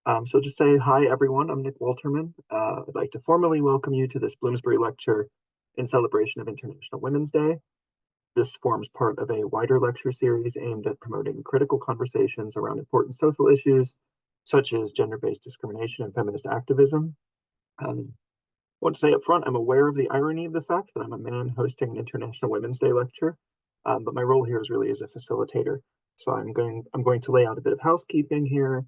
So just say hi, everyone. I'm Nick Walterman. I'd like to formally welcome you to this Bloomsbury lecture in celebration of International Women's Day. This forms part of a wider lecture series aimed at promoting critical conversations around important social issues, such as gender-based discrimination and feminist activism. I want to say up front, I'm aware of the irony of the fact that I'm a man hosting an International Women's Day lecture, but my role here is really as a facilitator. So I'm going to lay out a bit of housekeeping here,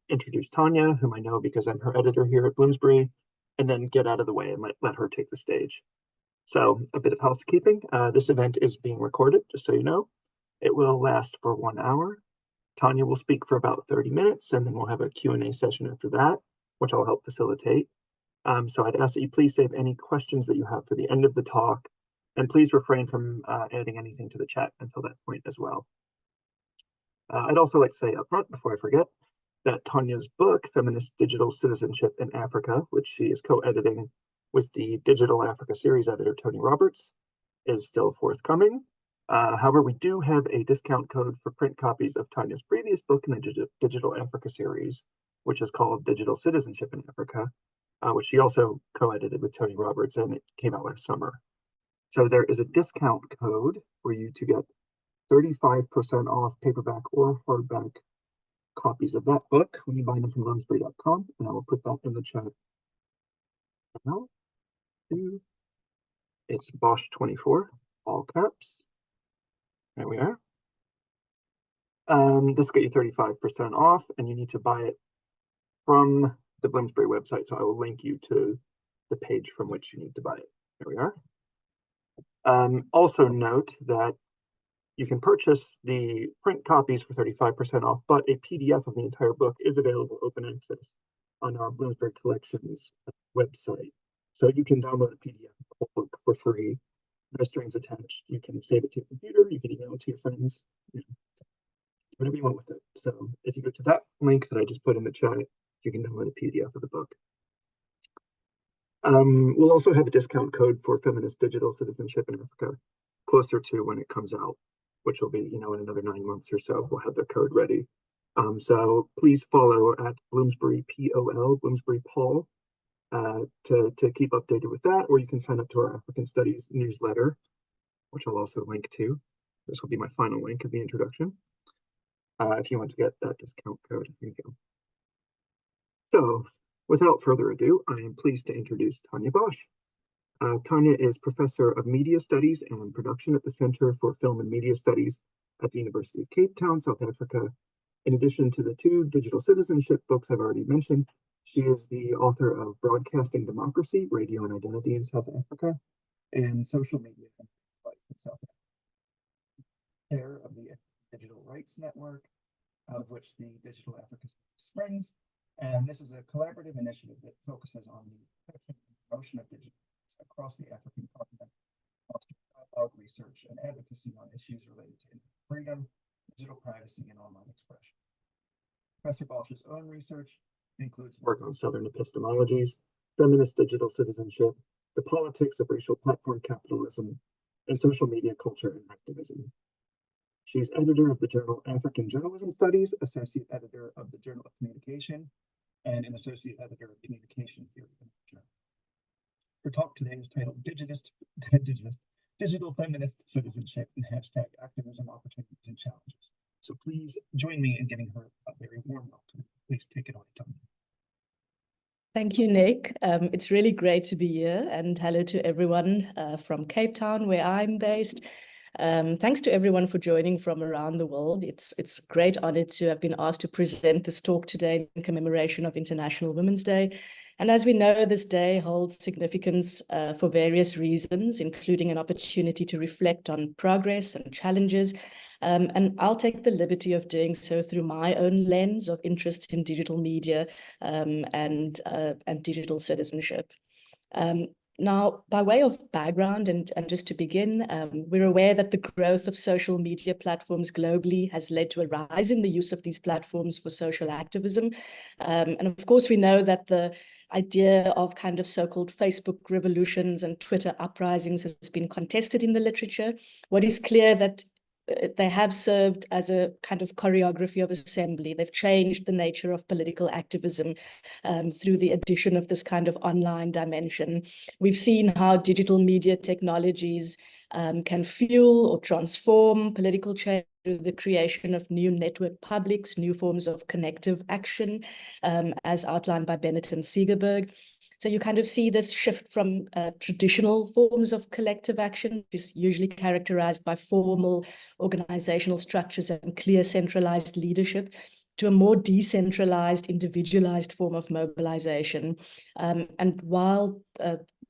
introduce Tanja, whom I know because I'm her editor here at Bloomsbury, and then get out of the way and let her take the stage. So a bit of housekeeping. This event is being recorded, just so you know. It will last for 1 hour. Tanja will speak for about 30 minutes, and then we'll have a Q&A session after that, which I'll help facilitate. So I'd ask that you please save any questions that you have for the end of the talk, and please refrain from adding anything to the chat until that point as well. I'd also like to say up front, before I forget, that Tanja's book, Feminist Digital Citizenship in Africa, which she is co-editing with the Digital Africa series editor, Tony Roberts, is still forthcoming. However, we do have a discount code for print copies of Tanja's previous book in the Digital Africa series, which is called Digital Citizenship in Africa, which she also co-edited with Tony Roberts, and it came out last summer. So there is a discount code for you to get 35% off paperback or hardback copies of that book when you buy them from Bloomsbury.com, and I will put that in the chat now. It's Bosch 24, all caps. There we are. This will get you 35% off, and you need to buy it from the Bloomsbury website, so I will link you to the page from which you need to buy it. There we are. Also note that you can purchase the print copies for 35% off, but a PDF of the entire book is available open access on our Bloomsbury Collections website. So you can download a PDF of the whole book for free, no strings attached. You can save it to your computer, you can email it to your friends, whatever you want with it. So if you go to that link that I just put in the chat, you can download a PDF of the book. We'll also have a discount code for Feminist Digital Citizenship in Africa closer to when it comes out, which will be, in another 9 months or so. We'll have the code ready. So please follow at Bloomsbury POL, Bloomsbury Paul, to keep updated with that, or you can sign up to our African Studies newsletter, which I'll also link to. This will be my final link of the introduction. If you want to get that discount code, here you go. So without further ado, I am pleased to introduce Tanja Bosch. Tanja is Professor of Media Studies and Production at the Center for Film and Media Studies at the University of Cape Town, South Africa. In addition to the 2 digital citizenship books I've already mentioned, she is the author of Broadcasting Democracy, Radio and Identity in South Africa, and Social Media and Life in South Africa. Chair of the Digital Rights Network, out of which the Digital Africa springs. And this is a collaborative initiative that focuses on the protection and promotion of digital across the African continent, fostering dialogue, research, and advocacy on issues related to internet freedom, digital privacy, and online expression. Professor Bosch's own research includes work on Southern epistemologies, feminist digital citizenship, the politics of racial platform capitalism, and social media culture and activism. She's editor of the journal African Journalism Studies, associate editor of the Journal of Communication, and an associate editor of Communication Theory and Journal. Her talk today is titled Digital Feminist Citizenship and #Activism Opportunities and Challenges. So please join me in giving her a very warm welcome. Please take it away, Tanja. Thank you, Nick. It's really great to be here, and hello to everyone from Cape Town, where I'm based. Thanks to everyone for joining from around the world. It's a great honor to have been asked to present this talk today in commemoration of International Women's Day. And as we know, this day holds significance for various reasons, including an opportunity to reflect on progress and challenges. And I'll take the liberty of doing so through my own lens of interest in digital media and digital citizenship. Now, by way of background and just to begin, we're aware that the growth of social media platforms globally has led to a rise in the use of these platforms for social activism. And of course, we know that the idea of kind of so-called Facebook revolutions and Twitter uprisings has been contested in the literature. What is clear that they have served as a kind of choreography of assembly. They've changed the nature of political activism through the addition of this kind of online dimension. We've seen how digital media technologies can fuel or transform political change through the creation of new network publics, new forms of connective action, as outlined by Bennett and Segerberg. So you kind of see this shift from traditional forms of collective action, which is usually characterized by formal organizational structures and clear centralized leadership, to a more decentralized, individualized form of mobilization. And while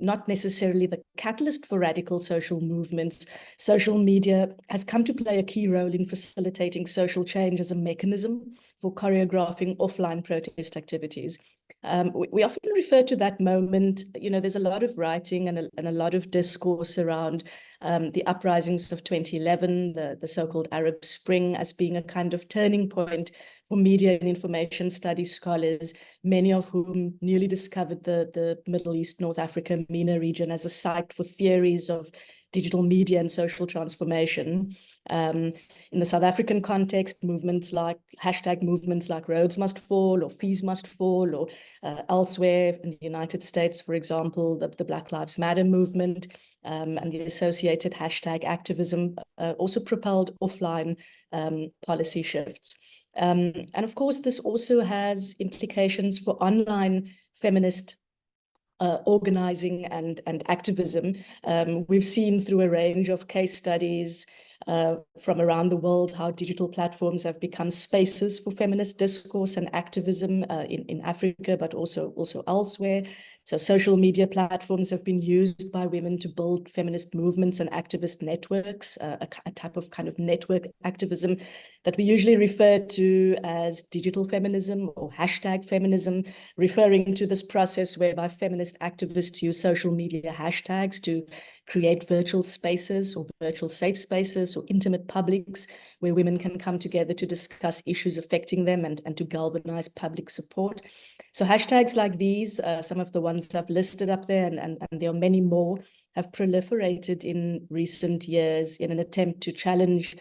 not necessarily the catalyst for radical social movements, social media has come to play a key role in facilitating social change as a mechanism for choreographing offline protest activities. We often refer to that moment, there's a lot of writing and a lot of discourse around the uprisings of 2011, the so-called Arab Spring, as being a kind of turning point for media and information studies scholars, many of whom newly discovered the Middle East, North Africa, MENA region as a site for theories of digital media and social transformation. In the South African context, movements like Rhodes Must Fall or Fees Must Fall, or elsewhere in the United States, for example, the Black Lives Matter movement and the associated hashtag activism also propelled offline policy shifts. And of course, this also has implications for online feminist organizing and activism. We've seen through a range of case studies from around the world how digital platforms have become spaces for feminist discourse and activism in Africa, but also elsewhere. So social media platforms have been used by women to build feminist movements and activist networks, a type of kind of network activism that we usually refer to as digital feminism or hashtag feminism, referring to this process whereby feminist activists use social media hashtags to create virtual spaces or virtual safe spaces or intimate publics where women can come together to discuss issues affecting them and to galvanize public support. So hashtags like these, some of the ones I've listed up there, and there are many more, have proliferated in recent years in an attempt to challenge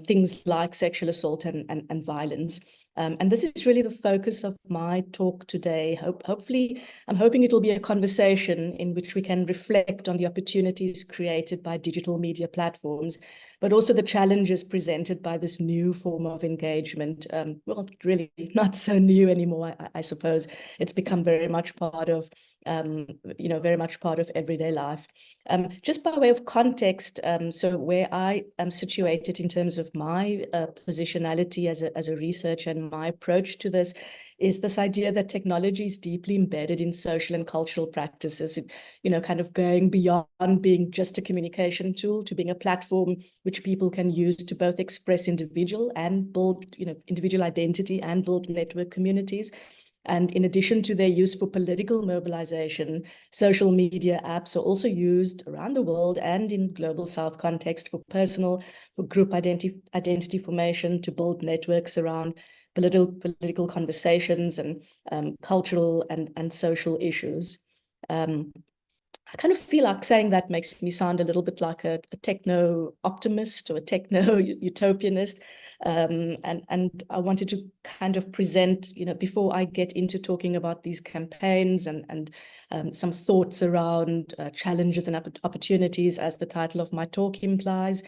things like sexual assault and violence. And this is really the focus of my talk today. Hopefully, I'm hoping it'll be a conversation in which we can reflect on the opportunities created by digital media platforms, but also the challenges presented by this new form of engagement. Well, really not so new anymore, I suppose. It's become very much part of very much part of everyday life. Just by way of context, so where I am situated in terms of my positionality as a researcher and my approach to this is this idea that technology is deeply embedded in social and cultural practices, kind of going beyond being just a communication tool to being a platform which people can use to both express individual and build, individual identity and build network communities. And in addition to their use for political mobilization, social media apps are also used around the world and in global South context for group identity formation, to build networks around political conversations and cultural and social issues. I kind of feel like saying that makes me sound a little bit like a techno-optimist or a techno-utopianist. And I wanted to kind of present, before I get into talking about these campaigns and some thoughts around challenges and opportunities, as the title of my talk implies,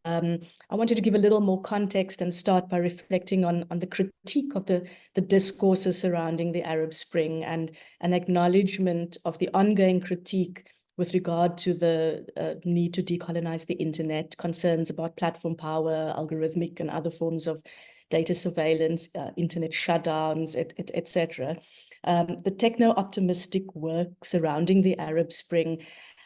I wanted to give a little more context and start by reflecting on the critique of the discourses surrounding the Arab Spring and an acknowledgement of the ongoing critique with regard to the need to decolonize the internet, concerns about platform power, algorithmic and other forms of data surveillance, internet shutdowns, etc. The techno-optimistic work surrounding the Arab Spring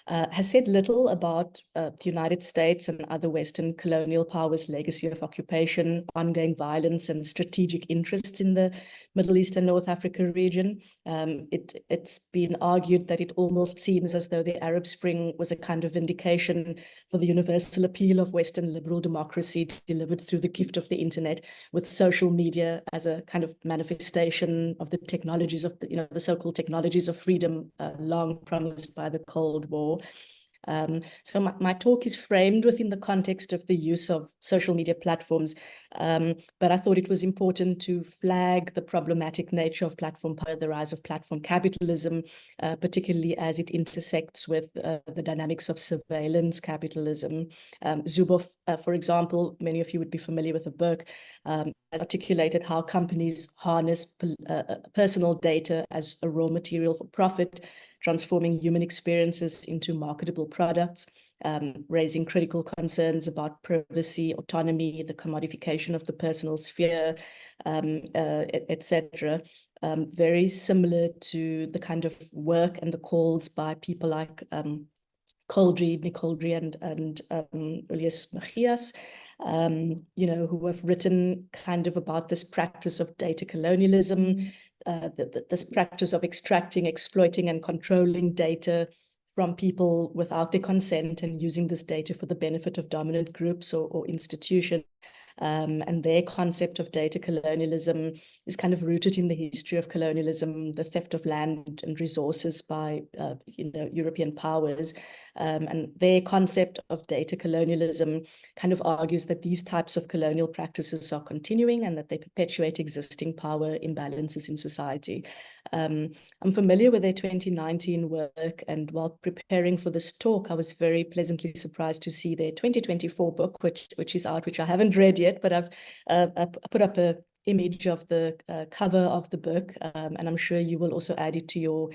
has said little about the United States and other Western colonial powers' legacy of occupation, ongoing violence, and strategic interests in the Middle East and North Africa region. It's been argued that it almost seems as though the Arab Spring was a kind of vindication for the universal appeal of Western liberal democracy delivered through the gift of the internet, with social media as a kind of manifestation of the technologies of the so-called technologies of freedom long promised by the Cold War. So my talk is framed within the context of the use of social media platforms, but I thought it was important to flag the problematic nature of platform power, the rise of platform capitalism, particularly as it intersects with the dynamics of surveillance capitalism. Zuboff, for example, many of you would be familiar with the book, articulated how companies harness personal data as a raw material for profit, transforming human experiences into marketable products, raising critical concerns about privacy, autonomy, the commodification of the personal sphere, etc. Very similar to the kind of work and the calls by people like Nick Coldry and Elias Machias, who have written kind of about this practice of data colonialism, this practice of extracting, exploiting, and controlling data from people without their consent and using this data for the benefit of dominant groups or institutions. And their concept of data colonialism is kind of rooted in the history of colonialism, the theft of land and resources by European powers. And their concept of data colonialism kind of argues that these types of colonial practices are continuing and that they perpetuate existing power imbalances in society. I'm familiar with their 2019 work, and while preparing for this talk, I was very pleasantly surprised to see their 2024 book, which is out, which I haven't read yet, but I've put up an image of the cover of the book, and I'm sure you will also add it to your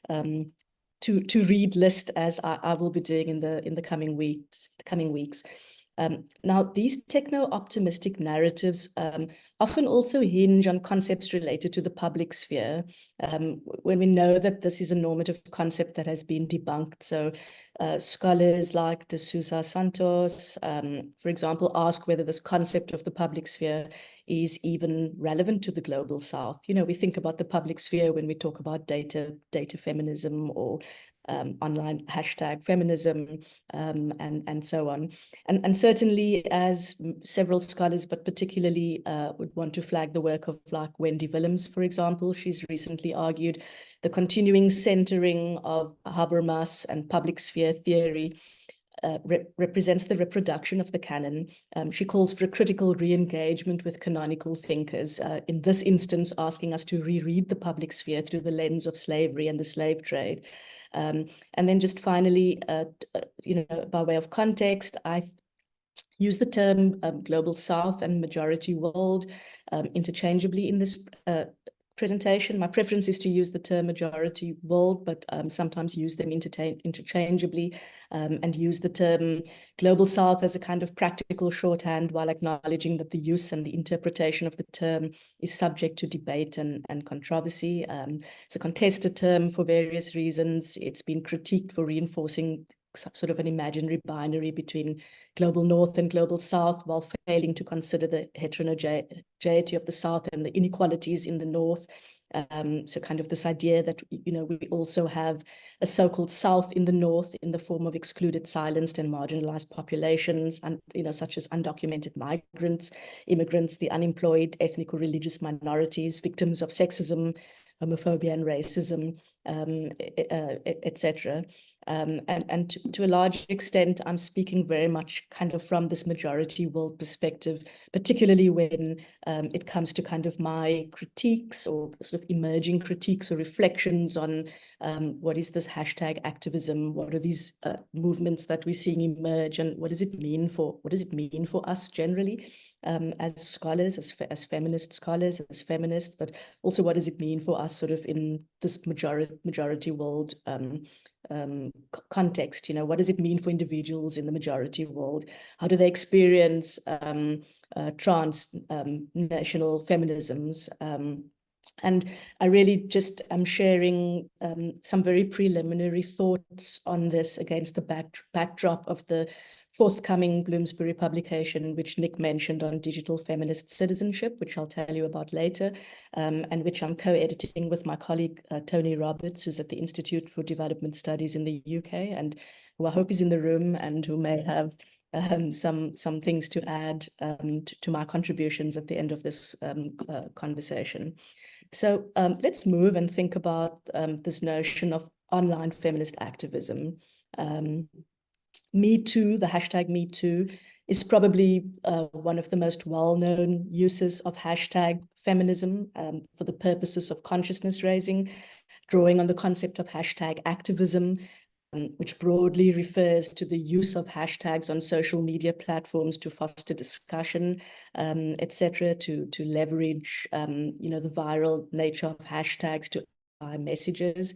to read list, as I will be doing in the coming weeks. Now, these techno-optimistic narratives often also hinge on concepts related to the public sphere, when we know that this is a normative concept that has been debunked. So scholars like De Sousa Santos, for example, ask whether this concept of the public sphere is even relevant to the global South. We think about the public sphere when we talk about data feminism, or online hashtag feminism, and so on. And certainly, as several scholars, but particularly would want to flag the work of like Wendy Willems, for example. She's recently argued the continuing centering of Habermas and public sphere theory represents the reproduction of the canon. She calls for a critical re-engagement with canonical thinkers, in this instance asking us to reread the public sphere through the lens of slavery and the slave trade. And then just finally, by way of context, I use the term global South and majority world interchangeably in this presentation. My preference is to use the term majority world, but sometimes use them interchangeably, and use the term global South as a kind of practical shorthand, while acknowledging that the use and the interpretation of the term is subject to debate and controversy. It's a contested term for various reasons. It's been critiqued for reinforcing sort of an imaginary binary between global North and global South, while failing to consider the heterogeneity of the South and the inequalities in the North. So kind of this idea that, we also have a so-called South in the North in the form of excluded, silenced, and marginalized populations, and such as undocumented migrants, immigrants, the unemployed, ethnic or religious minorities, victims of sexism, homophobia, and racism, etc. And to a large extent, I'm speaking very much kind of from this majority world perspective, particularly when it comes to kind of my critiques or sort of emerging critiques or reflections on what is this hashtag activism? What are these movements that we're seeing emerge, and what does it mean for us generally? As scholars, as feminist scholars, as feminists, but also what does it mean for us sort of in this majority world context? What does it mean for individuals in the majority world? How do they experience transnational feminisms? And I really just am sharing some very preliminary thoughts on this against the backdrop of the forthcoming Bloomsbury publication, which Nick mentioned, on digital feminist citizenship, which I'll tell you about later, and which I'm co-editing with my colleague, Tony Roberts, who's at the Institute for Development Studies in the UK, and who I hope is in the room and who may have some things to add to my contributions at the end of this conversation. So let's move and think about this notion of online feminist activism. Me Too, the hashtag Me Too, is probably one of the most well-known uses of hashtag feminism for the purposes of consciousness raising, drawing on the concept of hashtag activism, which broadly refers to the use of hashtags on social media platforms to foster discussion, etc., to leverage, the viral nature of hashtags to messages.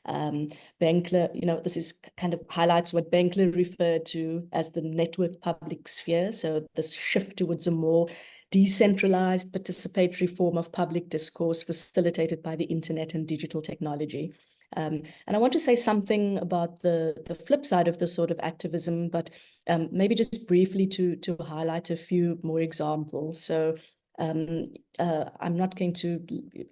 Benkler, this is kind of highlights what Benkler referred to as the network public sphere. So this shift towards a more decentralized participatory form of public discourse facilitated by the internet and digital technology. And I want to say something about the flip side of this sort of activism, but maybe just briefly to highlight a few more examples. So I'm not going to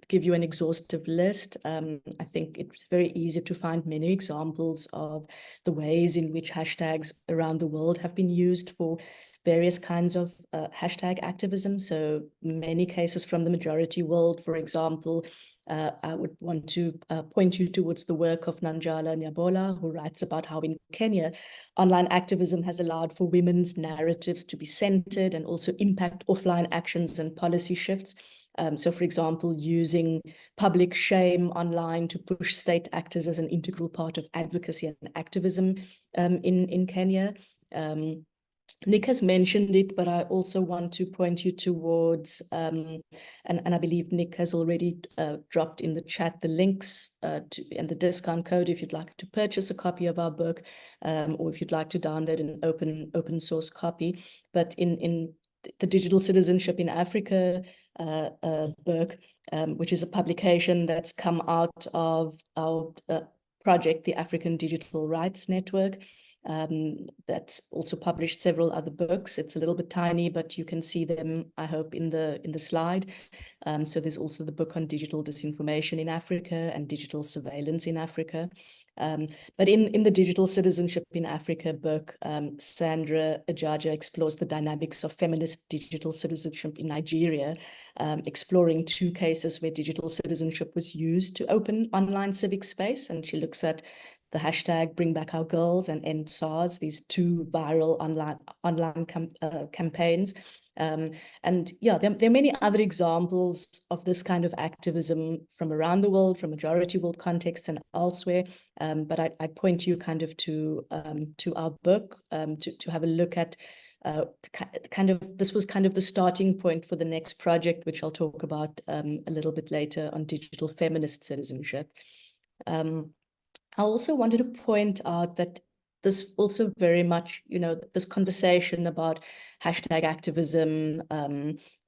give you an exhaustive list. I think it's very easy to find many examples of the ways in which hashtags around the world have been used for various kinds of hashtag activism. So many cases from the majority world, for example. I would want to point you towards the work of Nanjala Nyabola, who writes about how in Kenya, online activism has allowed for women's narratives to be centered and also impact offline actions and policy shifts. So, for example, using public shame online to push state actors as an integral part of advocacy and activism in Kenya. Nick has mentioned it, but I also want to point you towards, and I believe Nick has already dropped in the chat the links and the discount code if you'd like to purchase a copy of our book, or if you'd like to download an open source copy. But in the Digital Citizenship in Africa book, which is a publication that's come out of our project, the African Digital Rights Network. That's also published several other books. It's a little bit tiny, but you can see them, I hope, in the slide. So there's also the book on digital disinformation in Africa and digital surveillance in Africa. But in the Digital Citizenship in Africa book, Sandra Ajaja explores the dynamics of feminist digital citizenship in Nigeria, exploring 2 cases where digital citizenship was used to open online civic space. And she looks at the hashtag Bring Back Our Girls and End SARS, these 2 viral online campaigns. And yeah, there are many other examples of this kind of activism from around the world, from majority world contexts and elsewhere. But I'd point you kind of to our book to have a look at this was kind of the starting point for the next project, which I'll talk about a little bit later on digital feminist citizenship. I also wanted to point out that this also very much, this conversation about hashtag activism,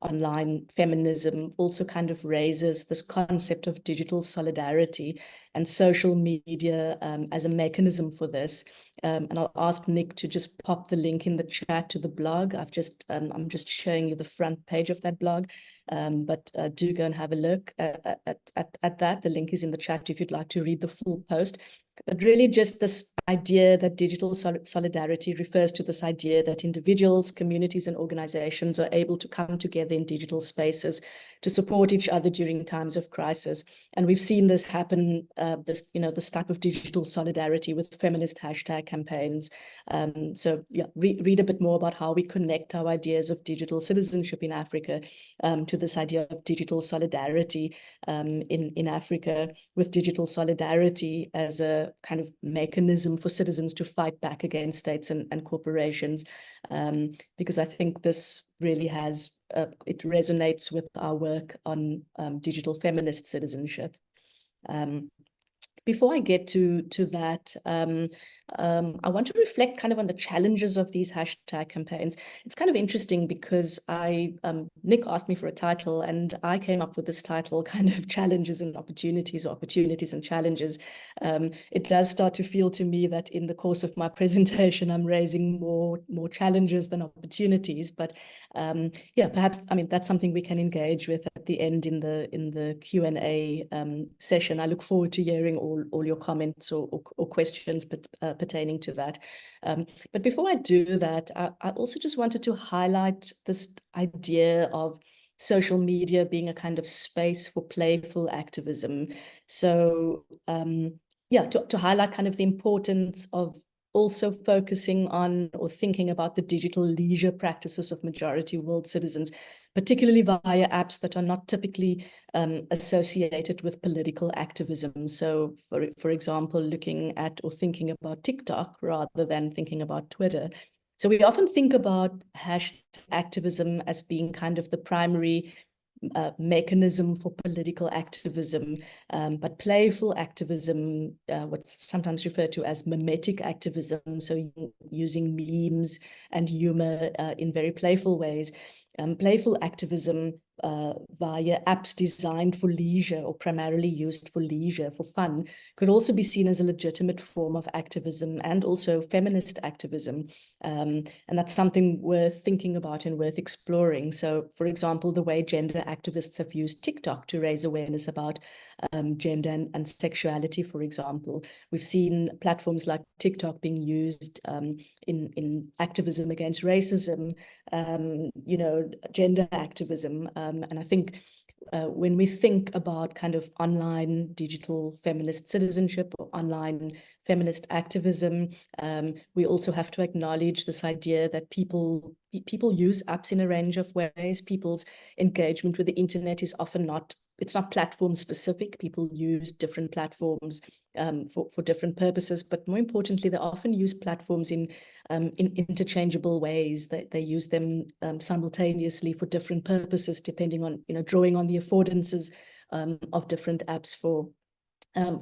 online feminism also kind of raises this concept of digital solidarity and social media as a mechanism for this. And I'll ask Nick to just pop the link in the chat to the blog. I'm just showing you the front page of that blog, but do go and have a look at that. The link is in the chat if you'd like to read the full post. But really just this idea that digital solidarity refers to this idea that individuals, communities, and organizations are able to come together in digital spaces to support each other during times of crisis. And we've seen this happen, this type of digital solidarity with feminist hashtag campaigns. So yeah, read a bit more about how we connect our ideas of digital citizenship in Africa to this idea of digital solidarity in Africa, with digital solidarity as a kind of mechanism for citizens to fight back against states and corporations, because I think this really has, it resonates with our work on digital feminist citizenship. Before I get to that, I want to reflect kind of on the challenges of these hashtag campaigns. It's kind of interesting because Nick asked me for a title and I came up with this title, kind of challenges and opportunities, or opportunities and challenges. It does start to feel to me that in the course of my presentation, I'm raising more challenges than opportunities. But yeah, perhaps, I mean, that's something we can engage with at the end in the Q&A session. I look forward to hearing all your comments or questions pertaining to that. But before I do that, I also just wanted to highlight this idea of social media being a kind of space for playful activism. So yeah, to highlight kind of the importance of also focusing on or thinking about the digital leisure practices of majority world citizens, particularly via apps that are not typically associated with political activism. So, for example, looking at or thinking about TikTok rather than thinking about Twitter. So we often think about hashtag activism as being kind of the primary mechanism for political activism, but playful activism, what's sometimes referred to as mimetic activism, so using memes and humor in very playful ways. Playful activism via apps designed for leisure or primarily used for leisure, for fun, could also be seen as a legitimate form of activism and also feminist activism. And that's something worth thinking about and worth exploring. So, for example, the way gender activists have used TikTok to raise awareness about gender and sexuality, for example. We've seen platforms like TikTok being used in activism against racism, gender activism. And I think when we think about kind of online digital feminist citizenship or online feminist activism, we also have to acknowledge this idea that people use apps in a range of ways. People's engagement with the internet is often it's not platform specific. People use different platforms for different purposes, but more importantly, they often use platforms in interchangeable ways. They use them simultaneously for different purposes, depending on, drawing on the affordances of different apps for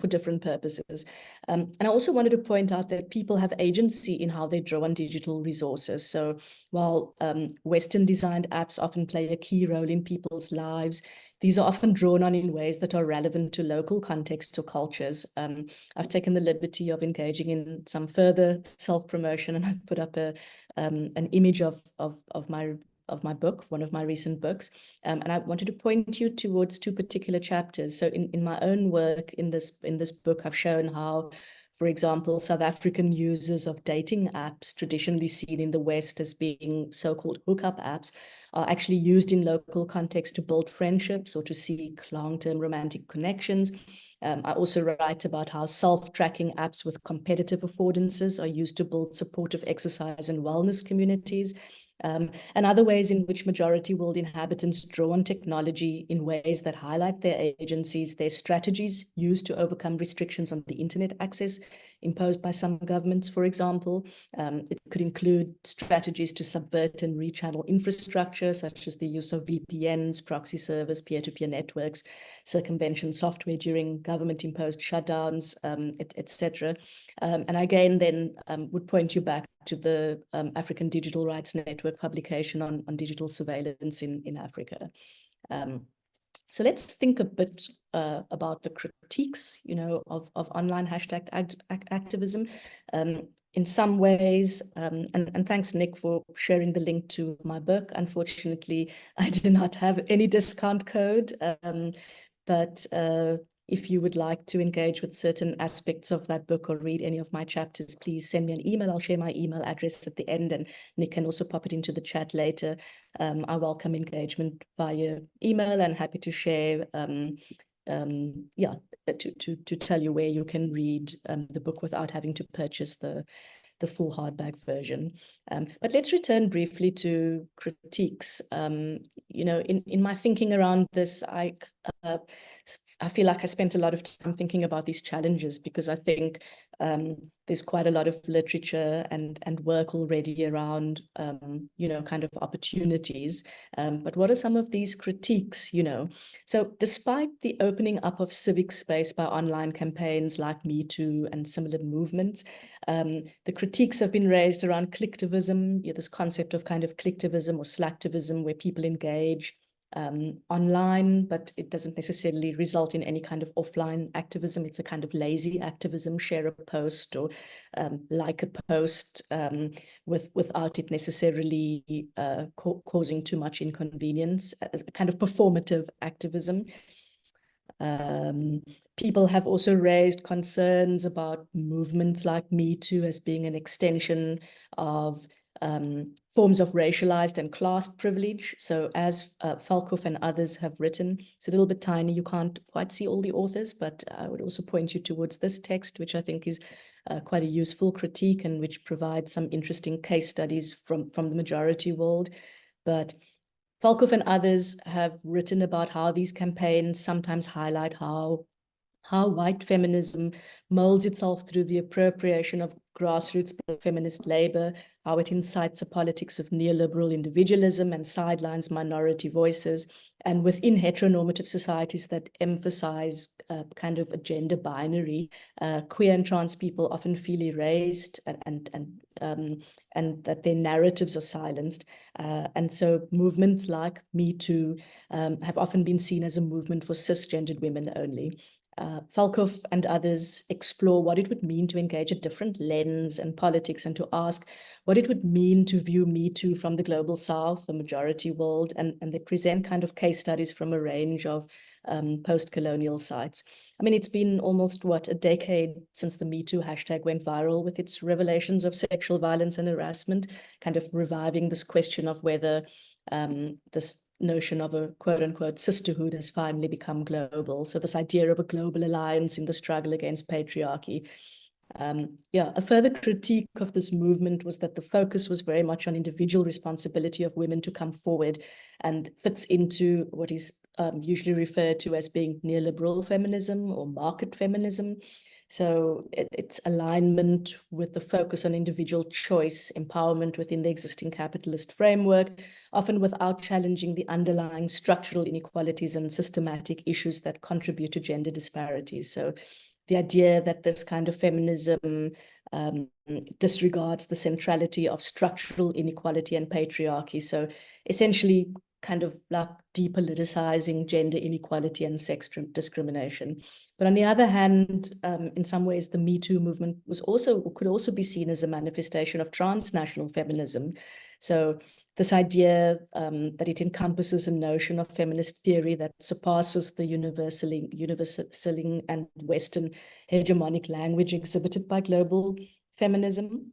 different purposes. And I also wanted to point out that people have agency in how they draw on digital resources. So while Western designed apps often play a key role in people's lives, these are often drawn on in ways that are relevant to local contexts or cultures. I've taken the liberty of engaging in some further self-promotion, and I've put up an image of my book, one of my recent books. And I wanted to point you towards two particular chapters. So in my own work in this book, I've shown how, for example, South African users of dating apps, traditionally seen in the West as being so-called hookup apps, are actually used in local context to build friendships or to seek long-term romantic connections. I also write about how self-tracking apps with competitive affordances are used to build supportive exercise and wellness communities. And other ways in which majority world inhabitants draw on technology in ways that highlight their agencies, their strategies used to overcome restrictions on the internet access imposed by some governments, for example. It could include strategies to subvert and rechannel infrastructure, such as the use of VPNs, proxy servers, peer-to-peer networks, circumvention software during government-imposed shutdowns, etc. And again, then would point you back to the African Digital Rights Network publication on digital surveillance in Africa. So let's think a bit about the critiques, of online hashtag activism. In some ways, and thanks, Nick, for sharing the link to my book. Unfortunately, I do not have any discount code, but if you would like to engage with certain aspects of that book or read any of my chapters, please send me an email. I'll share my email address at the end, and Nick can also pop it into the chat later. I welcome engagement via email and happy to share, to tell you where you can read the book without having to purchase the full hardback version. But let's return briefly to critiques. In my thinking around this, I feel like I spent a lot of time thinking about these challenges because I think there's quite a lot of literature and work already around, kind of opportunities. But what are some of these critiques, So despite the opening up of civic space by online campaigns like Me Too and similar movements, the critiques have been raised around clicktivism, this concept of kind of clicktivism or slacktivism, where people engage online, but it doesn't necessarily result in any kind of offline activism. It's a kind of lazy activism, share a post or like a post without it necessarily causing too much inconvenience, as a kind of performative activism. People have also raised concerns about movements like Me Too as being an extension of forms of racialized and class privilege. So as Falkhoff and others have written, it's a little bit tiny, you can't quite see all the authors, but I would also point you towards this text, which I think is quite a useful critique and which provides some interesting case studies from the majority world. But Falkhoff and others have written about how these campaigns sometimes highlight how white feminism molds itself through the appropriation of grassroots feminist labor, how it incites a politics of neoliberal individualism and sidelines minority voices, and within heteronormative societies that emphasize kind of a gender binary, queer and trans people often feel erased and that their narratives are silenced. And so movements like Me Too have often been seen as a movement for cisgendered women only. Falkhoff and others explore what it would mean to engage a different lens in politics and to ask what it would mean to view Me Too from the global south, the majority world, and they present kind of case studies from a range of post-colonial sites. I mean, it's been almost, a decade since the Me Too hashtag went viral with its revelations of sexual violence and harassment, kind of reviving this question of whether this notion of a quote-unquote sisterhood has finally become global. So this idea of a global alliance in the struggle against patriarchy. A further critique of this movement was that the focus was very much on individual responsibility of women to come forward, and fits into what is usually referred to as being neoliberal feminism or market feminism. So it's alignment with the focus on individual choice, empowerment within the existing capitalist framework, often without challenging the underlying structural inequalities and systematic issues that contribute to gender disparities. So the idea that this kind of feminism disregards the centrality of structural inequality and patriarchy. So essentially kind of like depoliticizing gender inequality and sex discrimination. But on the other hand, in some ways, the Me Too movement could also be seen as a manifestation of transnational feminism. So this idea that it encompasses a notion of feminist theory that surpasses the universaling and Western hegemonic language exhibited by global feminism.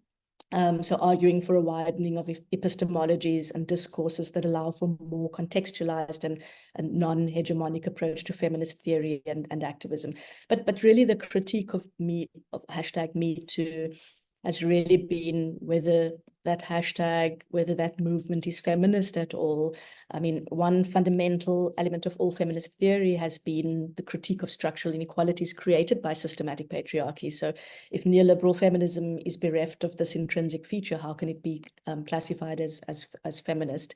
So arguing for a widening of epistemologies and discourses that allow for more contextualized and non-hegemonic approach to feminist theory and activism. But really the critique of hashtag Me Too has really been whether that movement is feminist at all. I mean, one fundamental element of all feminist theory has been the critique of structural inequalities created by systematic patriarchy. So if neoliberal feminism is bereft of this intrinsic feature, how can it be classified as feminist?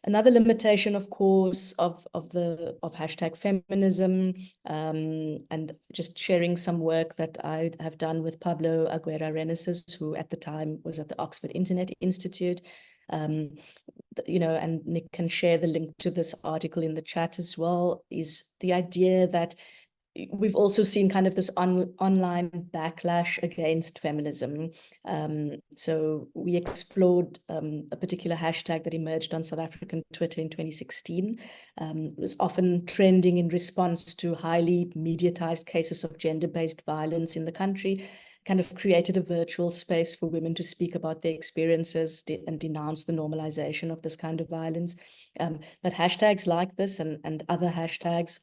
Another limitation, of course, of hashtag feminism, and just sharing some work that I have done with Pablo Aguera Reneses, who at the time was at the Oxford Internet Institute, and Nick can share the link to this article in the chat as well, is the idea that we've also seen kind of this online backlash against feminism. So we explored a particular hashtag that emerged on South African Twitter in 2016. It was often trending in response to highly mediatized cases of gender-based violence in the country, kind of created a virtual space for women to speak about their experiences and denounce the normalization of this kind of violence. But hashtags like this and other hashtags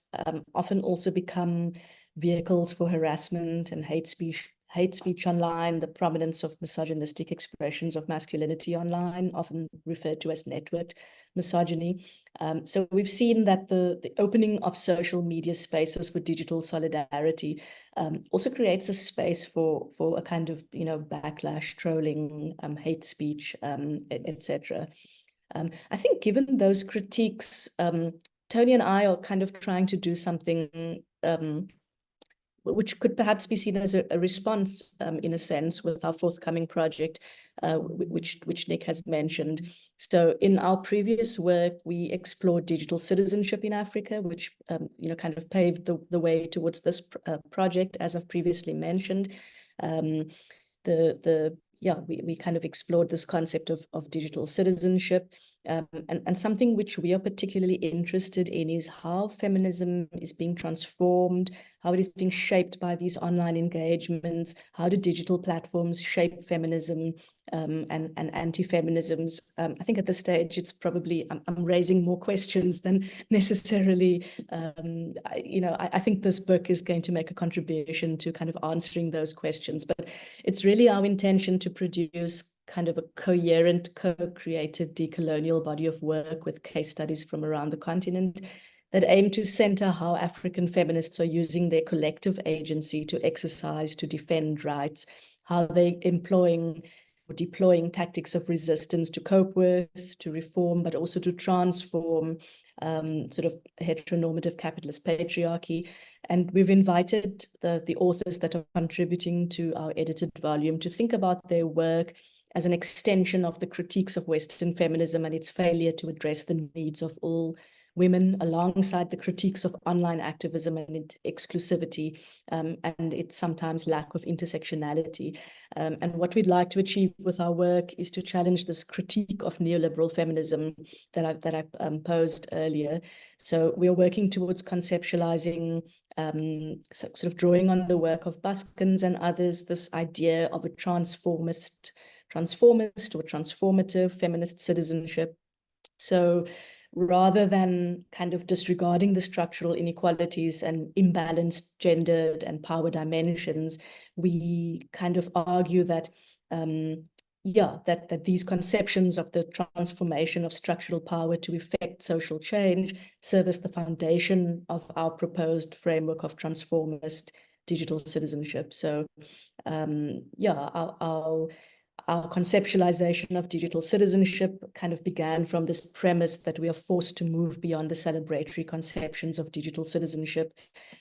often also become vehicles for harassment and hate speech online, the prominence of misogynistic expressions of masculinity online, often referred to as networked misogyny. So we've seen that the opening of social media spaces for digital solidarity also creates a space for a kind of, backlash, trolling, hate speech, etc. I think given those critiques, Tony and I are kind of trying to do something which could perhaps be seen as a response, in a sense, with our forthcoming project, which Nick has mentioned. So in our previous work, we explored digital citizenship in Africa, which kind of paved the way towards this project, as I've previously mentioned. We kind of explored this concept of digital citizenship. And something which we are particularly interested in is how feminism is being transformed, how it is being shaped by these online engagements, how do digital platforms shape feminism, and anti-feminisms. I think at this stage, it's probably, I'm raising more questions than necessarily, I think this book is going to make a contribution to kind of answering those questions, but it's really our intention to produce kind of a coherent, co-created decolonial body of work with case studies from around the continent that aim to center how African feminists are using their collective agency to exercise, to defend rights, how they employing or deploying tactics of resistance to cope with, to reform, but also to transform sort of heteronormative capitalist patriarchy. And we've invited the authors that are contributing to our edited volume to think about their work as an extension of the critiques of Western feminism and its failure to address the needs of all women, alongside the critiques of online activism and exclusivity, and its sometimes lack of intersectionality. And what we'd like to achieve with our work is to challenge this critique of neoliberal feminism that I posed earlier. So we are working towards conceptualizing, sort of drawing on the work of Buskins and others, this idea of a transformist or transformative feminist citizenship. So rather than kind of disregarding the structural inequalities and imbalanced gendered and power dimensions, we kind of argue that that these conceptions of the transformation of structural power to effect social change serve as the foundation of our proposed framework of transformist digital citizenship. So our conceptualization of digital citizenship kind of began from this premise that we are forced to move beyond the celebratory conceptions of digital citizenship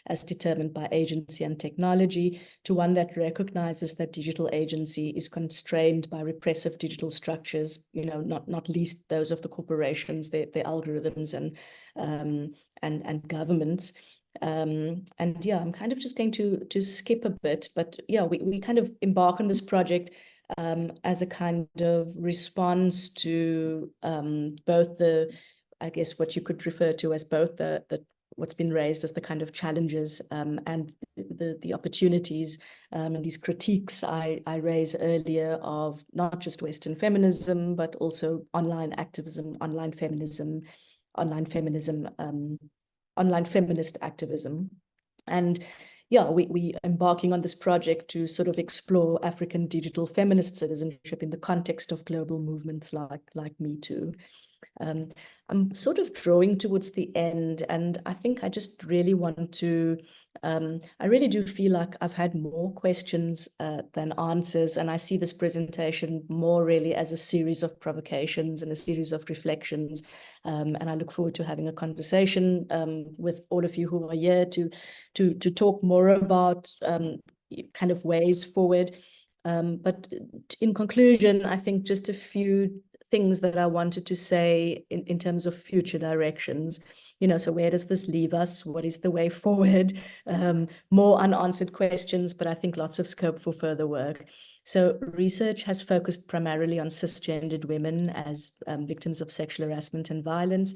as determined by agency and technology to one that recognizes that digital agency is constrained by repressive digital structures, not least those of the corporations, their algorithms and governments. I'm kind of just going to skip a bit, but we kind of embark on this project as a kind of response to both I guess what you could refer to as both the what's been raised as the kind of challenges and the opportunities and these critiques I raised earlier of not just Western feminism, but also online activism, online feminist activism. And we embarking on this project to sort of explore African digital feminist citizenship in the context of global movements like Me Too. I'm sort of drawing towards the end, and I think I just really want to, I really do feel like I've had more questions than answers, and I see this presentation more really as a series of provocations and a series of reflections, and I look forward to having a conversation with all of you who are here to talk more about kind of ways forward. But in conclusion, I think just a few things that I wanted to say in terms of future directions. So where does this leave us? What is the way forward? More unanswered questions, but I think lots of scope for further work. So research has focused primarily on cisgendered women as victims of sexual harassment and violence.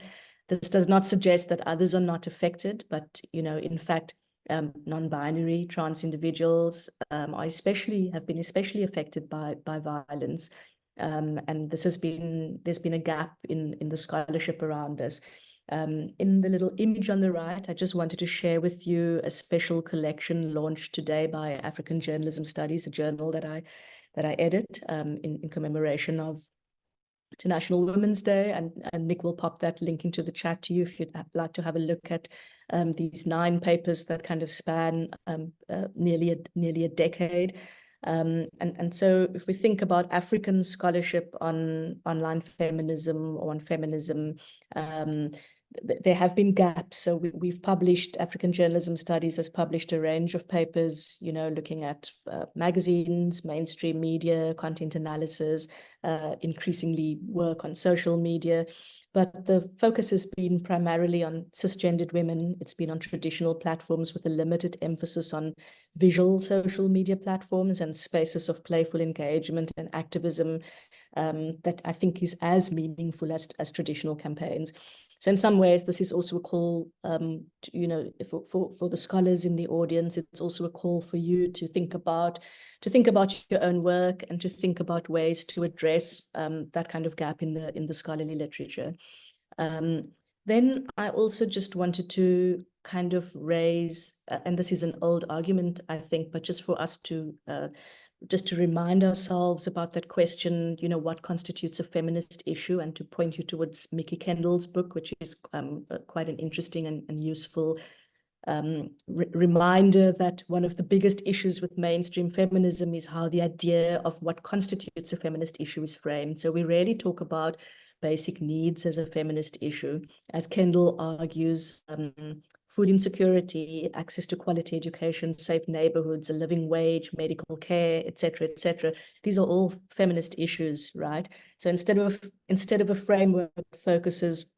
This does not suggest that others are not affected, but in fact, non-binary trans individuals have been especially affected by violence. And there's been a gap in the scholarship around this. In the little image on the right, I just wanted to share with you a special collection launched today by African Journalism Studies, a journal that I edit in commemoration of International Women's Day, and Nick will pop that link into the chat to you if you'd like to have a look at these 9 papers that kind of span nearly a decade. And so if we think about African scholarship on online feminism or on feminism, there have been gaps. So we've published, African Journalism Studies has published a range of papers, looking at magazines, mainstream media, content analysis, increasingly work on social media. but the focus has been primarily on cisgendered women. It's been on traditional platforms with a limited emphasis on visual social media platforms and spaces of playful engagement and activism that I think is as meaningful as traditional campaigns. So in some ways, this is also a call, you know, for the scholars in the audience. It's also a call for you to think about your own work and to think about ways to address that kind of gap in the scholarly literature. Then I also just wanted to kind of raise, and this is an old argument, I think, but just for us to just to remind ourselves about that question, you know, what constitutes a feminist issue, and to point you towards Mickey Kendall's book, which is quite an interesting and useful reminder that one of the biggest issues with mainstream feminism is how the idea of what constitutes a feminist issue is framed. So we rarely talk about basic needs as a feminist issue. As Kendall argues, food insecurity, access to quality education, safe neighborhoods, a living wage, medical care, etc., etc. These are all feminist issues, right? So instead of a framework that focuses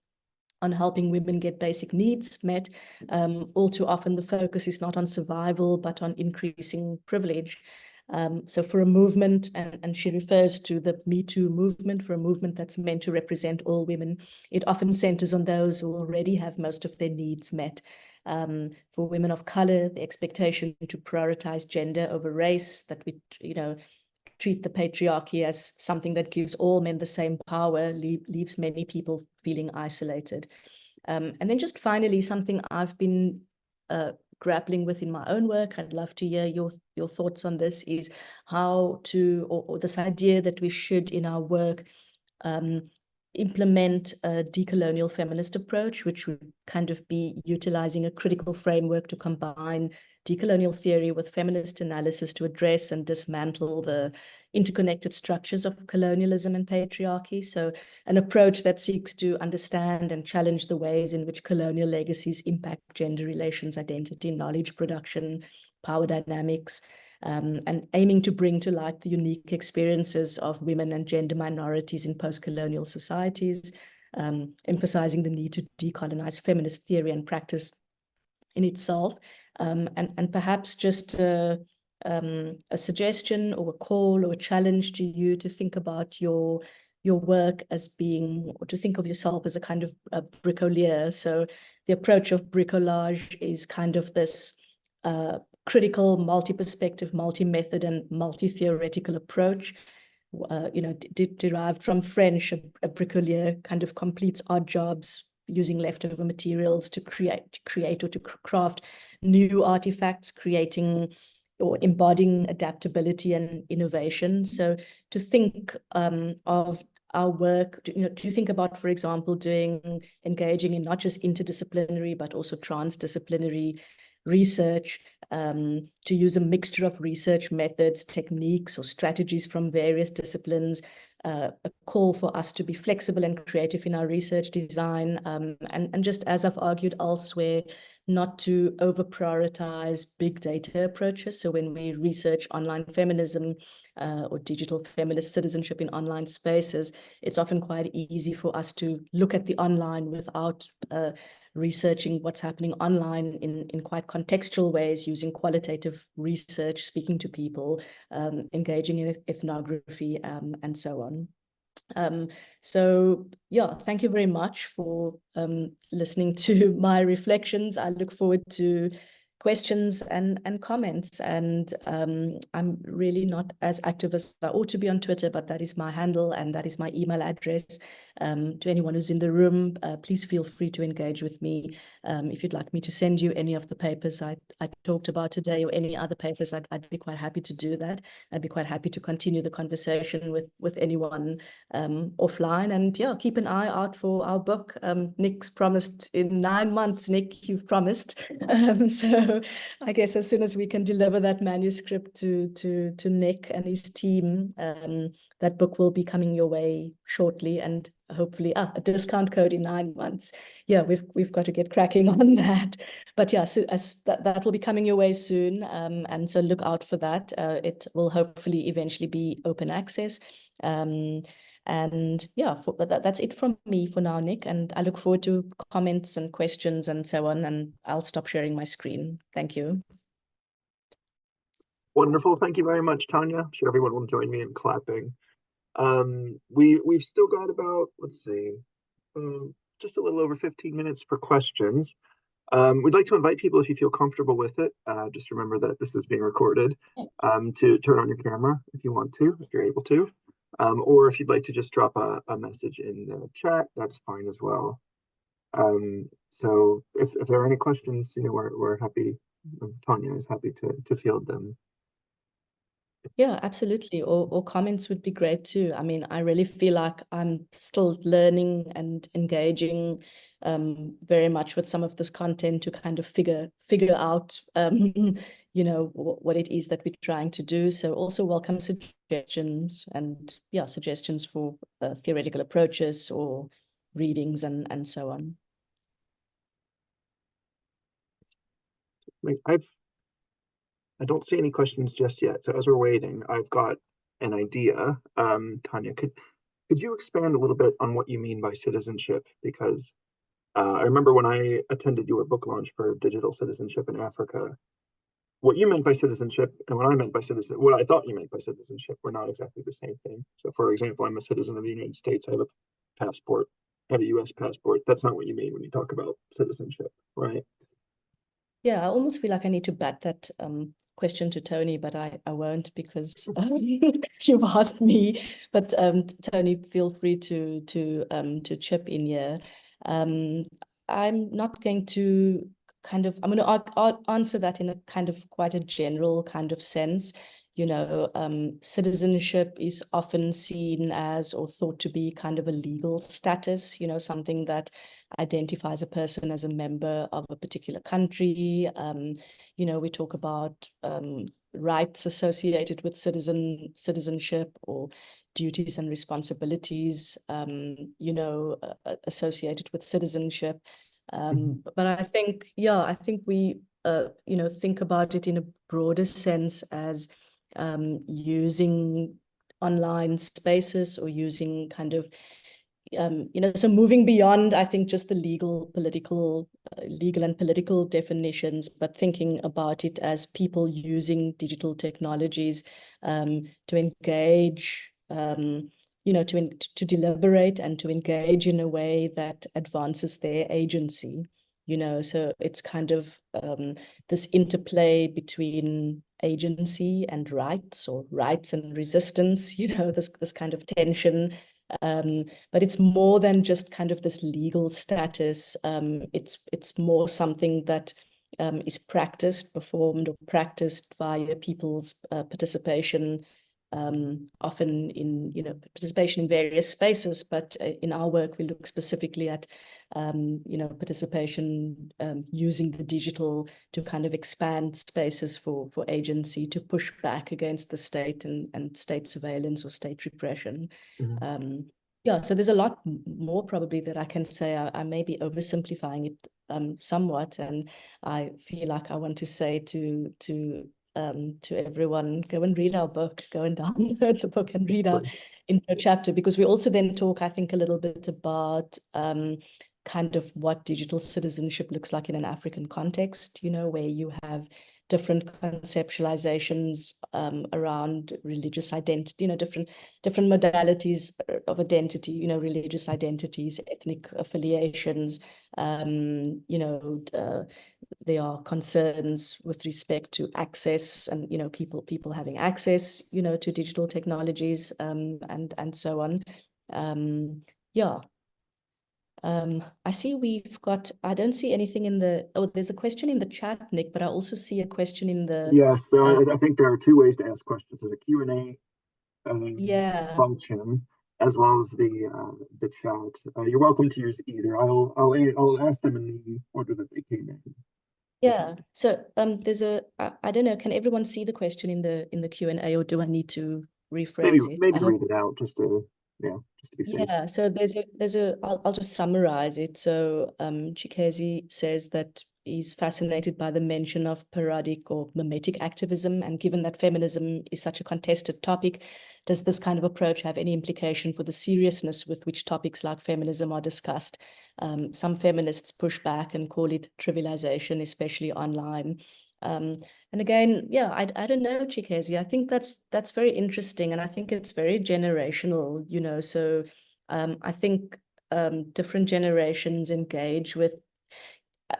on helping women get basic needs met, all too often the focus is not on survival, but on increasing privilege. So for a movement, and she refers to the Me Too movement, for a movement that's meant to represent all women, it often centers on those who already have most of their needs met. For women of color, the expectation to prioritize gender over race, that we, you know, treat the patriarchy as something that gives all men the same power, leaves many people feeling isolated. And then just finally, something I've been grappling with in my own work, I'd love to hear your thoughts on this, is how to, or this idea that we should in our work implement a decolonial feminist approach, which would kind of be utilizing a critical framework to combine decolonial theory with feminist analysis to address and dismantle the interconnected structures of colonialism and patriarchy. So an approach that seeks to understand and challenge the ways in which colonial legacies impact gender relations, identity, knowledge production, power dynamics, and aiming to bring to light the unique experiences of women and gender minorities in post-colonial societies, emphasizing the need to decolonize feminist theory and practice in itself, and perhaps just a suggestion or a call or a challenge to you to think about your work as being, or to think of yourself as a kind of a bricolier. So the approach of bricolage is kind of this critical, multi-perspective, multi-method, and multi-theoretical approach. You know, derived from French, a bricolier kind of completes odd jobs using leftover materials to create or to craft new artifacts, creating or embodying adaptability and innovation. So to think of our work, to think about, for example, engaging in not just interdisciplinary, but also transdisciplinary research, to use a mixture of research methods, techniques, or strategies from various disciplines, a call for us to be flexible and creative in our research design, and just as I've argued elsewhere, not to over-prioritize big data approaches. So when we research online feminism or digital feminist citizenship in online spaces, it's often quite easy for us to look at the online without researching what's happening online in quite contextual ways, using qualitative research, speaking to people, engaging in ethnography, and so on. So yeah, thank you very much for listening to my reflections. I look forward to questions and comments, and I'm really not as active as I ought to be on Twitter, but that is my handle and that is my email address. To anyone who's in the room, please feel free to engage with me. If you'd like me to send you any of the papers I talked about today, or any other papers, I'd be quite happy to do that. I'd be quite happy to continue the conversation with anyone offline. And yeah, keep an eye out for our book. Nick's promised in 9 months. Nick, you've promised. So I guess as soon as we can deliver that manuscript to Nick and his team, that book will be coming your way shortly, and hopefully a discount code in 9 months. Yeah, we've got to get cracking on that. But yeah, so that will be coming your way soon, and so look out for that. It will hopefully eventually be open access. And yeah, that's it from me for now, Nick. And I look forward to comments and questions and so on. And I'll stop sharing my screen. Thank you. Wonderful. Thank you very much, Tanya. I'm sure everyone will join me in clapping. We've still got about, let's see, just a little over 15 minutes for questions. We'd like to invite people, if you feel comfortable with it, just remember that this is being recorded, to turn on your camera if you want to, if you're able to. Or if you'd like to just drop a message in the chat, that's fine as well. So if there are any questions, we're happy, Tanya is happy to field them. Yeah, absolutely. Or comments would be great too. I mean, I really feel like I'm still learning and engaging very much with some of this content to kind of figure out, what it is that we're trying to do. So also welcome suggestions and suggestions for theoretical approaches or readings and so on. I don't see any questions just yet. So as we're waiting, I've got an idea. Tanya, could you expand a little bit on what you mean by citizenship? Because I remember when I attended your book launch for digital citizenship in Africa, what you meant by citizenship and what I meant by what I thought you meant by citizenship were not exactly the same thing. So for example, I'm a citizen of the United States. I have a passport, I have a US passport. That's not what you mean when you talk about citizenship, right? Yeah, I almost feel like I need to bat that question to Tony, but I won't because you've asked me. But Tony, feel free to chip in here. I'm not going to I'm going to answer that in a kind of quite a general kind of sense. Citizenship is often seen as or thought to be kind of a legal status, something that identifies a person as a member of a particular country. We talk about rights associated with citizenship or duties and responsibilities, associated with citizenship. But I think we, think about it in a broader sense as using online spaces or using kind of so moving beyond, I think, just the legal and political definitions, but thinking about it as people using digital technologies to engage, to deliberate and to engage in a way that advances their agency. So it's kind of this interplay between agency and rights, or rights and resistance, this kind of tension. But it's more than just kind of this legal status. It's more something that is performed or practiced via people's participation, often in participation in various spaces. But in our work, we look specifically at participation using the digital to kind of expand spaces for agency, to push back against the state and state surveillance or state repression. So there's a lot more probably that I can say. I may be oversimplifying it somewhat, and I feel like I want to say to everyone, go and read our book, go and download the book and read our intro chapter, because we also then talk, I think, a little bit about kind of what digital citizenship looks like in an African context, where you have different conceptualizations around religious identity, different modalities of identity, religious identities, ethnic affiliations. There are concerns with respect to access and, people having access, to digital technologies and so on. I see I don't see anything in there's a question in the chat, Nick, but I also see a question in the... Yes, so I think there are two ways to ask questions. There's a Q&A function, as well as the chat. You're welcome to use either. I'll ask them in the order that they came in. Yeah. So there's I don't know, can everyone see the question in the Q&A, or do I need to rephrase it? Maybe read it out just to be safe. Yeah, so I'll just summarize it. So Chikezi says that is fascinated by the mention of parodic or mimetic activism. And given that feminism is such a contested topic, does this kind of approach have any implication for the seriousness with which topics like feminism are discussed? Some feminists push back and call it trivialization, especially online. And again, yeah, I don't know, Chikezi. I think that's very interesting, and I think it's very generational, you know. So I think different generations engage with.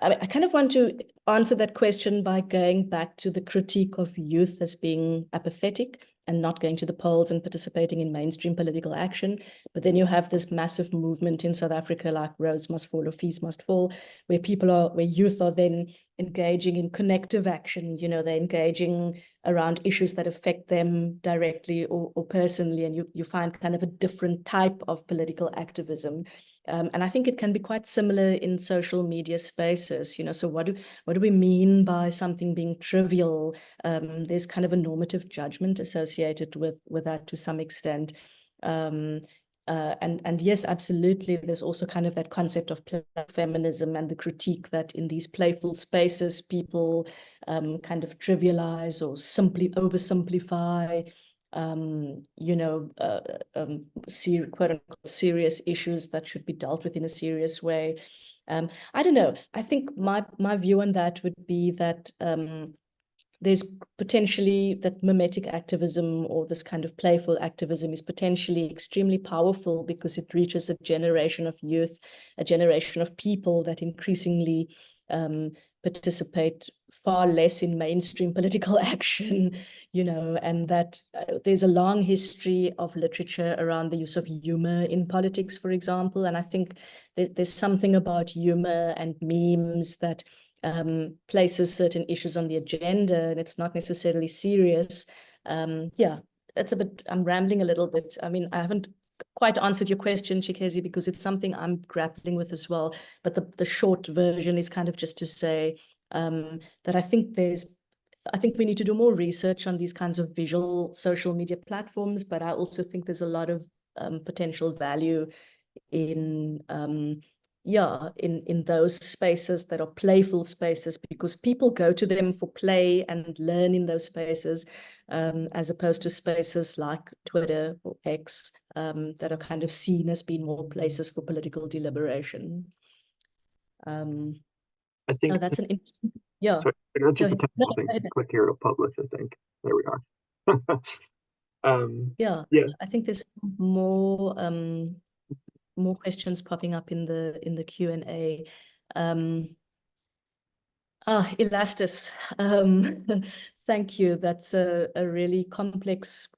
I kind of want to answer that question by going back to the critique of youth as being apathetic and not going to the polls and participating in mainstream political action. But then you have this massive movement in South Africa, like Roads Must Fall or Fees Must Fall, where youth are then engaging in connective action. You know, they're engaging around issues that affect them directly or personally, and you find kind of a different type of political activism. And I think it can be quite similar in social media spaces, you know. So what do we mean by something being trivial? There's kind of a normative judgment associated with that to some extent. And yes, absolutely, there's also kind of that concept of feminism and the critique that in these playful spaces, people kind of trivialize or simply oversimplify you know, quote unquote serious issues that should be dealt with in a serious way. I don't know. I think my view on that would be that there's potentially that mimetic activism or this kind of playful activism is potentially extremely powerful because it reaches a generation of youth, a generation of people that increasingly participate far less in mainstream political action, you know, and that there's a long history of literature around the use of humor in politics, for example. And I think there's something about humor and memes that places certain issues on the agenda, and it's not necessarily serious. Yeah, that's a bit, I'm rambling a little bit. I mean, I haven't quite answered your question, Chikezi, because it's something I'm grappling with as well. But the short version is kind of just to say that I think we need to do more research on these kinds of visual social media platforms, but I also think there's a lot of potential value in in those spaces that are playful spaces, because people go to them for play and learn in those spaces, as opposed to spaces like Twitter or X that are kind of seen as being more places for political deliberation. I think that's an interesting, yeah. Sorry, that's just a technical thing. Click here to publish, I think. There we are. Yeah, yeah. I think there's more questions popping up in the Q&A. Elastis, thank you. That's a really complex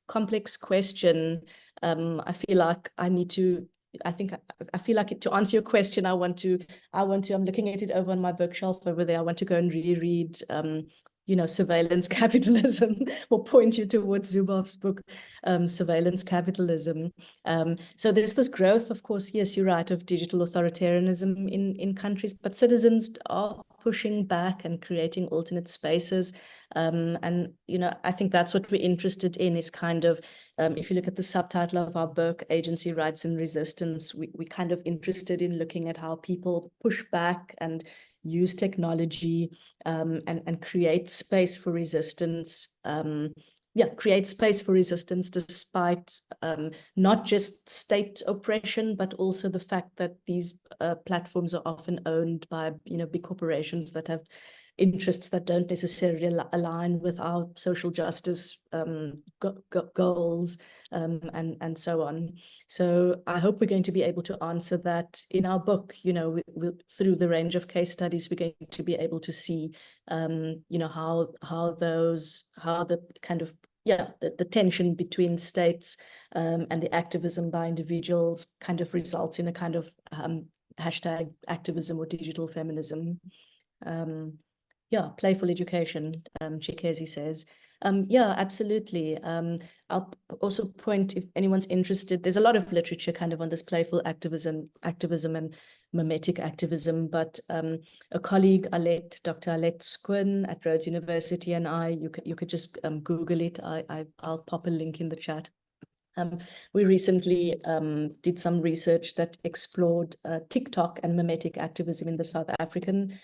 question. I feel like I feel like to answer your question, I'm looking at it over on my bookshelf over there. I want to go and reread you know, Surveillance Capitalism, or point you towards Zubov's book, Surveillance Capitalism. So there's this growth, of course, yes, you're right, of digital authoritarianism in countries, but citizens are pushing back and creating alternate spaces. And, you know, I think that's what we're interested in, is kind of, if you look at the subtitle of our book, Agency, Rights and Resistance, we're kind of interested in looking at how people push back and use technology and create space for resistance. Create space for resistance despite not just state oppression, but also the fact that these platforms are often owned by, you know, big corporations that have interests that don't necessarily align with our social justice goals and so on. So I hope we're going to be able to answer that in our book. You know, through the range of case studies, we're going to be able to see, you know, how the kind of, the tension between states and the activism by individuals kind of results in a kind of hashtag activism or digital feminism. Playful education, Chikezi says. Absolutely. I'll also point, if anyone's interested, there's a lot of literature kind of on this playful activism and mimetic activism, but a colleague, Dr. Alette Squin at Rhodes University, and you could just Google it. I'll pop a link in the chat. We recently did some research that explored TikTok and mimetic activism in the South African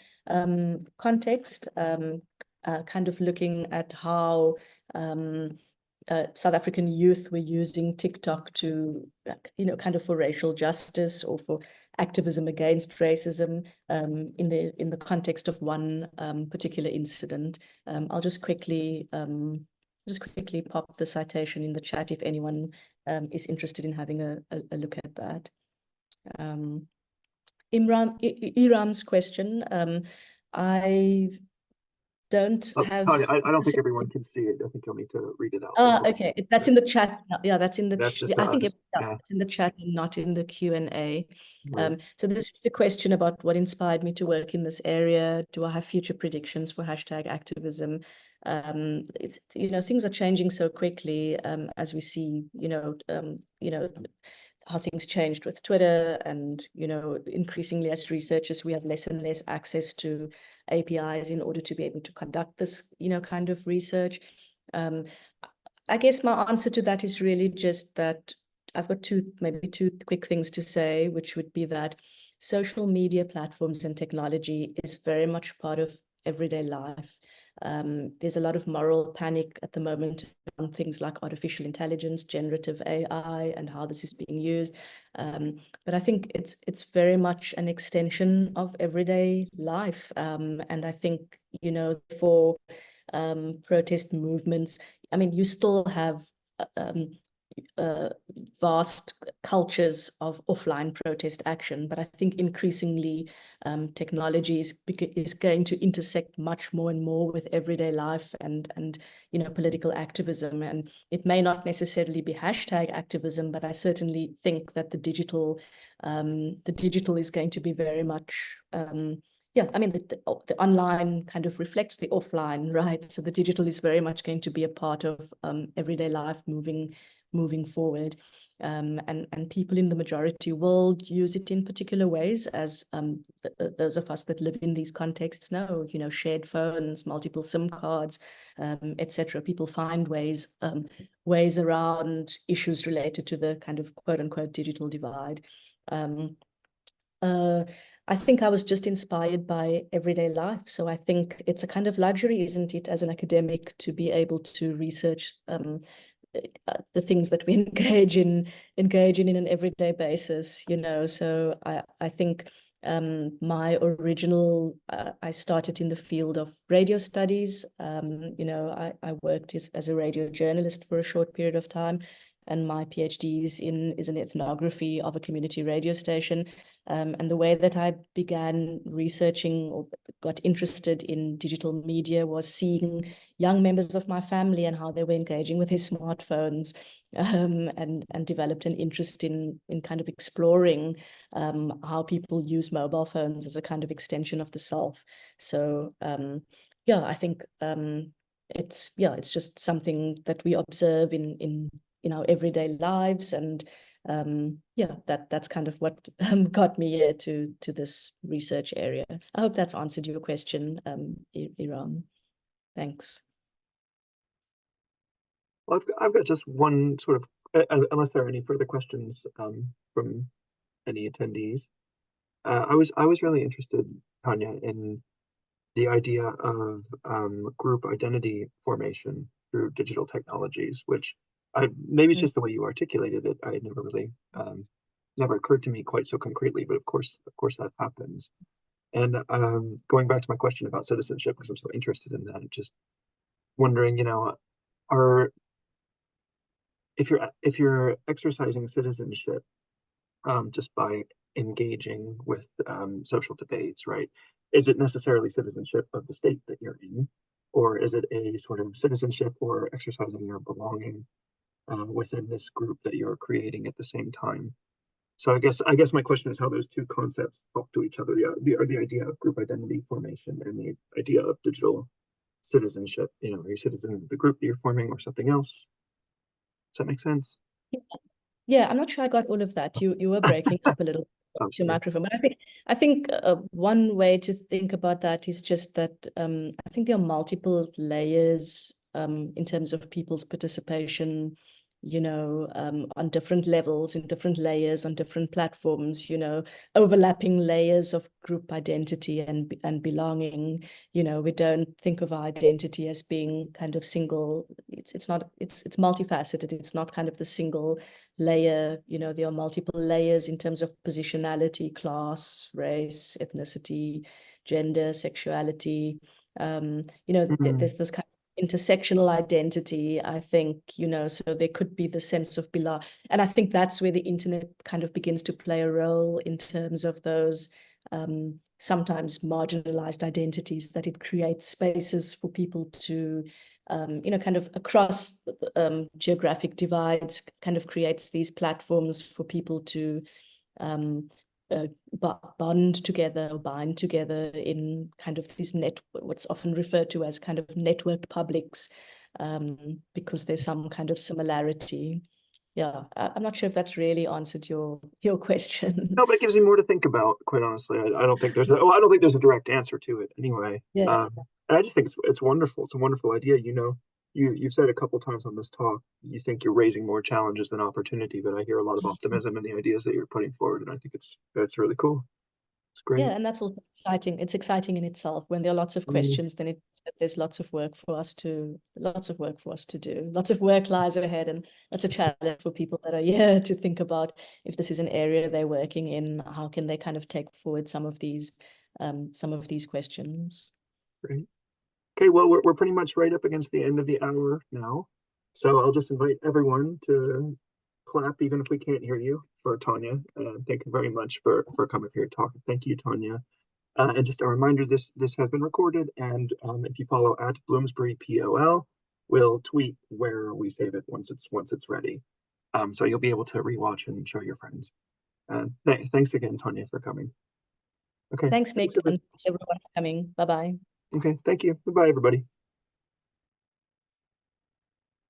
context, kind of looking at how South African youth were using TikTok to, kind of for racial justice or for activism against racism in the context of one particular incident. I'll just quickly pop the citation in the chat if anyone is interested in having a look at that. Iram's question, I don't have... Tanya, I don't think everyone can see it. I think you'll need to read it out. Okay, that's in the chat. Yeah, that's in the just I think us. it's in the chat and not in the Q&A. Right. So this is the question about what inspired me to work in this area. Do I have future predictions for #activism? It's, things are changing so quickly, as we see, how things changed with Twitter, and increasingly as researchers we have less and less access to APIs in order to be able to conduct this kind of research. I guess my answer to that is really just that I've got maybe two quick things to say, which would be that social media platforms and technology is very much part of everyday life. There's a lot of moral panic at the moment on things like artificial intelligence, generative AI, and how this is being used. But I think it's very much an extension of everyday life. And I think, for protest movements, I mean, you still have vast cultures of offline protest action, but I think increasingly technology is going to intersect much more and more with everyday life and political activism. And it may not necessarily be #activism, but I certainly think that the digital is going to be very much I mean, the online kind of reflects the offline, right? So the digital is very much going to be a part of everyday life moving forward. And people in the majority world use it in particular ways, as those of us that live in these contexts know, shared phones, multiple SIM cards, etc. People find ways around issues related to the kind of quote unquote digital divide. I think I was just inspired by everyday life. So I think it's a kind of luxury, isn't it, as an academic, to be able to research the things that we engage in an everyday basis, So I think my original, I started in the field of radio studies. I worked as a radio journalist for a short period of time, and my PhD is in ethnography of a community radio station. And the way that I began researching or got interested in digital media was seeing young members of my family and how they were engaging with their smartphones, and developed an interest in kind of exploring how people use mobile phones as a kind of extension of the self. So I think it's just something that we observe in our everyday lives, and that's kind of what got me here to this research area. I hope that's answered your question, Iram. Thanks. Well, I've got just one sort of, unless there are any further questions from any attendees. I was really interested, Tanya, in the idea of group identity formation through digital technologies, which maybe it's just the way you articulated it. I had never really never occurred to me quite so concretely, but of course that happens. And going back to my question about citizenship, because I'm so interested in that, just wondering, if you're exercising citizenship just by engaging with social debates, right? Is it necessarily citizenship of the state that you're in, or is it a sort of citizenship or exercising your belonging within this group that you're creating at the same time? So I guess my question is how those two concepts talk to each other: the idea of group identity formation and the idea of digital citizenship. Are you a citizen of the group that you're forming or something else? Does that make sense? Yeah, I'm not sure I got all of that. You were breaking up a little to microphone, but I think one way to think about that is just that I think there are multiple layers in terms of people's participation on different levels, in different layers, on different platforms, overlapping layers of group identity and belonging. We don't think of our identity as being kind of single. It's not, it's multifaceted. It's not kind of the single layer. There are multiple layers in terms of positionality, class, race, ethnicity, gender, sexuality. There's this kind of intersectional identity, I think, so there could be the sense of belong. And I think that's where the internet kind of begins to play a role in terms of those sometimes marginalized identities, that it creates spaces for people to, kind of across geographic divides, kind of creates these platforms for people to bond together or bind together in kind of these what's often referred to as kind of networked publics, because there's some kind of similarity. Yeah, I'm not sure if that's really answered your question. No, but it gives me more to think about, quite honestly. I don't think there's a direct answer to it anyway. Yeah. And I just think it's wonderful. It's a wonderful idea. You've said a couple times on this talk, you think you're raising more challenges than opportunity, but I hear a lot of optimism in the ideas that you're putting forward, and I think that's really cool. It's great. Yeah, and that's also exciting. It's exciting in itself. When there are lots of questions, then there's lots of work for us to do. Lots of work lies ahead, and that's a challenge for people that are here to think about if this is an area they're working in, how can they kind of take forward some of these questions. Great. Okay, well, we're pretty much right up against the end of the hour now. So I'll just invite everyone to clap, even if we can't hear you, for Tanja. Thank you very much for coming here to talk. Thank you, Tanja. And just a reminder, this has been recorded, and if you follow at Bloomsbury POL, we'll tweet where we save it once it's ready. So you'll be able to rewatch and show your friends. Thanks again, Tanja, for coming. Okay. Thanks, Nick, and thanks everyone for coming. Bye-bye. Okay, thank you. Goodbye, everybody.